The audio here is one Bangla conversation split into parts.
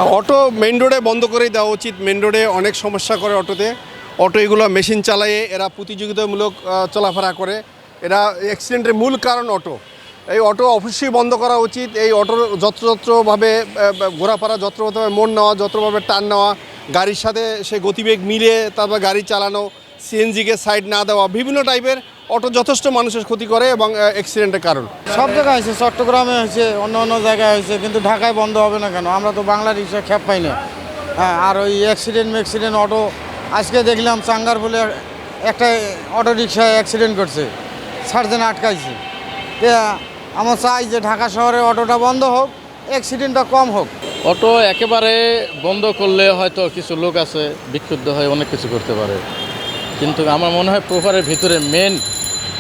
অটো মেইন রোডে বন্ধ করেই দেওয়া উচিত। মেইন রোডে অনেক সমস্যা করে অটোতে। অটো এগুলো মেশিন চালায়ে এরা প্রতিযোগিতামূলক চলাফেরা করে। এরা অ্যাক্সিডেন্টের মূল কারণ অটো। এই অটো অবশ্যই বন্ধ করা উচিত। এই অটোর যত্রভাবে ঘোরাফেরা, যত্রভাবে মোড় নেওয়া, যত্রভাবে টার্ন নেওয়া, গাড়ির সাথে সে গতিবেগ মিলিয়ে তারপর গাড়ি চালানো, সিএনজিকে সাইড না দেওয়া, বিভিন্ন টাইপের অটো যথেষ্ট মানুষের ক্ষতি করে এবং অ্যাক্সিডেন্টের কারণ। সব জায়গায় হয়েছে, চট্টগ্রামে হয়েছে, অন্য অন্য জায়গায় হয়েছে, কিন্তু ঢাকায় বন্ধ হবে না কেন? আমরা তো বাংলা রিক্সা খেপ পাই না। হ্যাঁ, আর ওই অ্যাক্সিডেন্ট অটো আজকে দেখলাম চাঙ্গার বলে একটা অটো রিক্সায় অ্যাক্সিডেন্ট করছে, সার্জেন আটকাইছে। আমার চাই যে ঢাকা শহরে অটোটা বন্ধ হোক, অ্যাক্সিডেন্টটা কম হোক। অটো একেবারে বন্ধ করলে হয়তো কিছু লোক আছে বিক্ষুব্ধ হয়ে অনেক কিছু করতে পারে, কিন্তু আমার মনে হয় প্রপারের ভিতরে মেন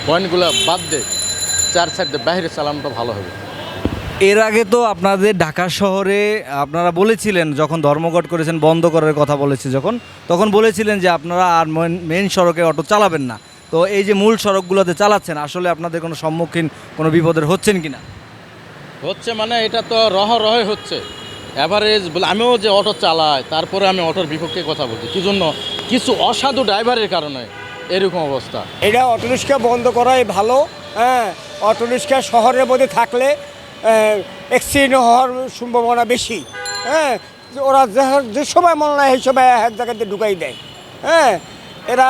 পয়েন্টগুলো বাদ দিয়ে চার সাইড দিয়ে বাইরে চালানোটা ভালো হবে। এর আগে তো আপনাদের ঢাকা শহরে আপনারা বলেছিলেন, যখন ধর্মঘট করেছেন, বন্ধ করার কথা বলেছে তখন বলেছিলেন যে আপনারা আর মেন সড়কে অটো চালাবেন না। তো এই যে মূল সড়কগুলোতে চালাচ্ছেন, আসলে আপনাদের কোনো সম্মুখীন কোনো বিপদের হচ্ছেন কিনা? হচ্ছে মানে এটা তো রহে হচ্ছে অ্যাভারেজ বলে। আমিও যে অটো চালাই, তারপরে আমি অটোর বিপক্ষে কথা বলছি। কি জন্য? কিছু অসাধু ড্রাইভারের কারণে এরকম অবস্থা। এটা অটোরিক্সা বন্ধ করাই ভালো। হ্যাঁ, অটোরিক্সা শহরের মধ্যে থাকলে অ্যাক্সিডেন্ট হওয়ার সম্ভাবনা বেশি। হ্যাঁ, ওরা যে সময় মনে হয় সেই সময় এক জায়গাতে ঢুকাই দেয়। হ্যাঁ, এরা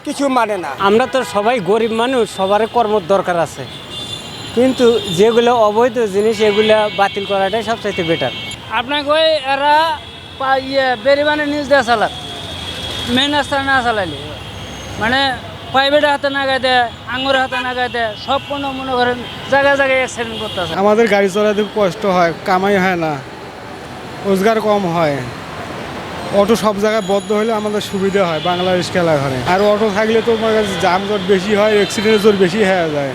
কিছু মানে না। আমরা তো সবাই গরিব মানুষ, সবার কর্মর দরকার আছে, কিন্তু যেগুলো অবৈধ জিনিস এগুলো বাতিল করাটাই সবচাইতে বেটার। আপনাকে ওই এরা বেরিবানের নিউজ দেওয়া চালাক, মেন রাস্তা না চালাইলে মানে প্রাইভেটের হাতে নাগায় দেয়, আঙুরের হাতে নাগায় দেয়, সব কোনো মনে করেন জায়গায় জায়গায় অ্যাক্সিডেন্ট করতেছে। আমাদের গাড়ি চালাতে কষ্ট হয়, কামাই হয় না, রোজগার কম হয়। অটো সব জায়গায় বদ্ধ হলে আমাদের সুবিধা হয় বাংলা রিক্সা ঘরে। আর অটো থাকলে তো যানজট বেশি হয়, অ্যাক্সিডেন্টের জোর বেশি হয়ে যায়।